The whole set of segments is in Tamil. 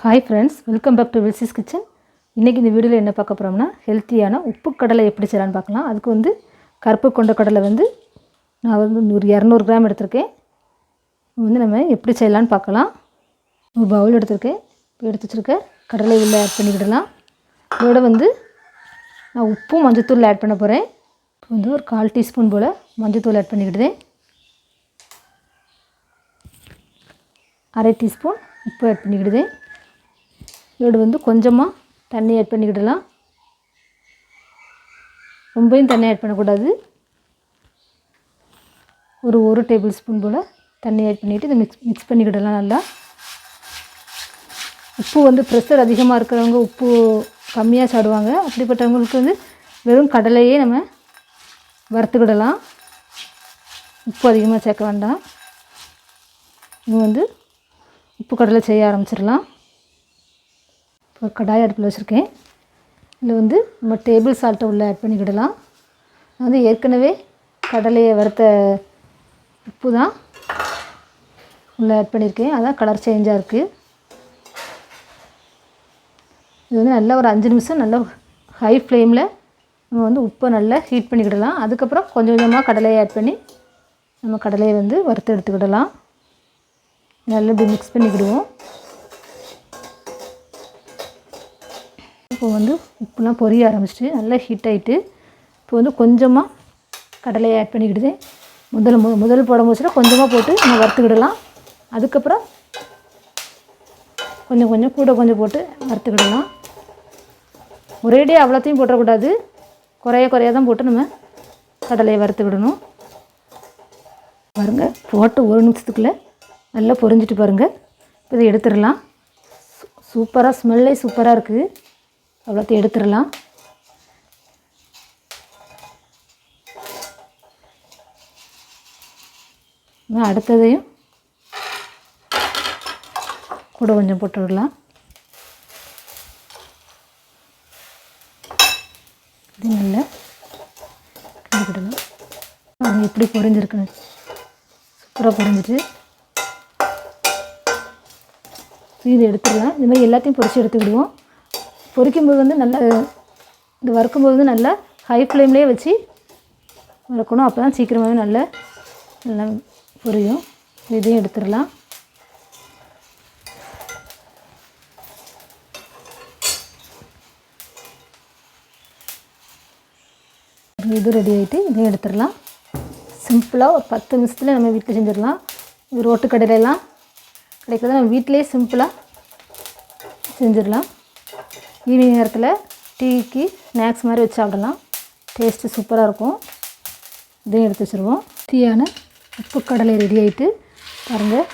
Hi friends, welcome back to வில்சிஸ் கிச்சன். இன்றைக்கி இந்த வீடியோவில் என்ன பார்க்க போகிறோம்னா, ஹெல்த்தியான உப்பு கடலை எப்படி செய்யலான்னு பார்க்கலாம். அதுக்கு கருப்பு கொண்ட கடலை நான் ஒரு 200 கிராம் எடுத்திருக்கேன். நம்ம எப்படி செய்யலான்னு பார்க்கலாம். ஒரு பவுல் எடுத்திருக்கேன். எடுத்து வச்சுருக்க கடலை உள்ளே ஆட் பண்ணிக்கிடலாம். இதோட நான் உப்பும் மஞ்சத்தூள் ஆட் பண்ண போகிறேன். ஒரு 1/4 டீஸ்பூன் போல் மஞ்சத்தூள் ஆட் பண்ணிக்கிடுதேன். 1/2 டீஸ்பூன் உப்பு ஆட் பண்ணிக்கிடுதேன். இதோடு கொஞ்சமாக தண்ணி ஆட் பண்ணிக்கிடலாம். ரொம்பவும் தண்ணி ஆட் பண்ணக்கூடாது. ஒரு டேபிள் ஸ்பூன் போல் தண்ணி ஆட் பண்ணிவிட்டு இதை மிக்ஸ் பண்ணிக்கிடலாம். நல்லா உப்பு ப்ரெஷர் அதிகமாக இருக்கிறவங்க உப்பு கம்மியாக சாப்பிடுவாங்க. அப்படிப்பட்டவங்களுக்கு வெறும் கடலையே நம்ம வறுத்துக்கிடலாம். உப்பு அதிகமாக சேர்க்க வேண்டாம். இது உப்பு கடலை செய்ய ஆரம்பிச்சிடலாம். ஒரு கடாய் அடுப்பில் வச்சுருக்கேன். இதில் நம்ம டேபிள் சால்ட்டை உள்ளே ஆட் பண்ணிக்கிடலாம். நான் ஏற்கனவே கடலையை வறுத்த உப்பு தான் உள்ளே ஆட் பண்ணியிருக்கேன். அதான் கலர் சேஞ்சாக இருக்குது. இது நல்லா ஒரு 5 நிமிஷம் நல்லா ஹை ஃப்ளேமில் நம்ம உப்பை நல்லா ஹீட் பண்ணிக்கிடலாம். அதுக்கப்புறம் கொஞ்சம் கொஞ்சமாக கடலையை ஆட் பண்ணி நம்ம கடலையை வறுத்து எடுத்துக்கிடலாம். நல்லா இப்படி மிக்ஸ் பண்ணிக்கிடுவோம். இப்போ உப்புலாம் பொரிய ஆரம்பிச்சிட்டு நல்லா ஹீட் ஆகிட்டு இப்போ கொஞ்சமாக கடலையை ஆட் பண்ணிக்கிடுது. முதல் போட முடிச்சுன்னா கொஞ்சமாக போட்டு நம்ம வறுத்துக்கிடலாம். அதுக்கப்புறம் கொஞ்சம் கொஞ்சம் போட்டு வறுத்துக்கிடலாம். ஒரேடியே அவ்வளோத்தையும் போட்டக்கூடாது. குறைய தான் போட்டு நம்ம கடலையை வறுத்துக்கிடணும். பாருங்கள், போட்டு 1 நிமிஷத்துக்குள்ளே நல்லா பொரிஞ்சிட்டு பாருங்கள். இப்போ இதை எடுத்துடலாம். சூப்பராக ஸ்மெல்லே சூப்பராக இருக்குது. அவ்வளோத்தையும் எடுத்துடலாம். அடுத்ததையும் கூட கொஞ்சம் போட்டு விடலாம். இது நல்லா கிண்டிக்கிடலாம். அது எப்படி பொரிஞ்சிருக்குன்னு சூப்பராக பொரிஞ்சிட்டு இது எடுத்துடலாம். இது மாதிரி எல்லாத்தையும் பொரித்து எடுத்துக்கிடுவோம். பொரிக்கும்போது நல்லா இந்த வறுக்கும்போது நல்லா ஹை ஃப்ளேம்லேயே வச்சு வறுக்கணும். அப்போ தான் சீக்கிரமாகவே நல்லா பொரியும். இதையும் எடுத்துடலாம். இது ரெடி ஆகிட்டு இதையும் எடுத்துடலாம். சிம்பிளாக ஒரு 10 நிமிஷத்தில் நம்ம வீட்டில் செஞ்சிடலாம். இது ரோட்டு கடையிலலாம் கிடைக்கிறத நம்ம வீட்டிலே சிம்பிளாக செஞ்சிடலாம். ஈவினிங் நேரத்தில் டீக்கு ஸ்நாக்ஸ் மாதிரி வச்சு சாப்பிடலாம். டேஸ்ட்டு சூப்பராக இருக்கும். இதையும் எடுத்து வச்சுருவோம். டீயான உப்பு கடலை ரெடி ஆகிட்டு பாருங்கள்,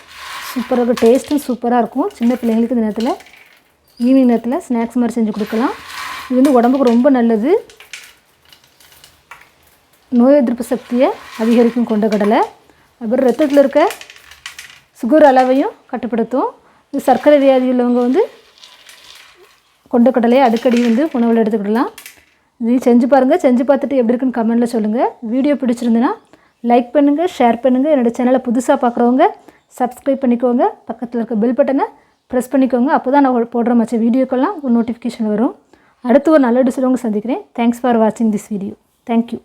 சூப்பராக இருக்கும். டேஸ்ட்டும் சூப்பராக இருக்கும். சின்ன பிள்ளைங்களுக்கு இந்த நேரத்தில் ஈவினிங் நேரத்தில் ஸ்நாக்ஸ் மாதிரி செஞ்சு கொடுக்கலாம். இது உடம்புக்கு ரொம்ப நல்லது. நோய் எதிர்ப்பு சக்தியை அதிகரிக்கும் கொண்ட கடலை. அப்புறம் ரத்தத்தில் இருக்க சுகர் அளவையும் கட்டுப்படுத்தும். இது சர்க்கரை வியாதி உள்ளவங்க கொண்ட கடலையை அடிக்கடி உணவில் எடுத்துக்கிடலாம். இதையும் செஞ்சு பாருங்கள். செஞ்சு பார்த்துட்டு எப்படி இருக்குன்னு கமெண்ட்டில் சொல்லுங்கள். வீடியோ பிடிச்சிருந்துன்னா லைக் பண்ணுங்கள், ஷேர் பண்ணுங்கள். என்னோடய சேனலை புதுசாக பார்க்குறவங்க சப்ஸ்கிரைப் பண்ணிக்கோங்க. பக்கத்தில் இருக்க பெல் பட்டனை ப்ரெஸ் பண்ணிக்கோங்க. அப்போ தான் நான் போடுற மற்ற வீடியோக்கெல்லாம் ஒரு நோட்டிஃபிகேஷன் வரும். அடுத்து ஒரு நல்ல டிஷ்ஷில் சந்திக்கிறேன். தேங்க்ஸ் ஃபார் வாட்சிங் திஸ் வீடியோ. தேங்க்யூ.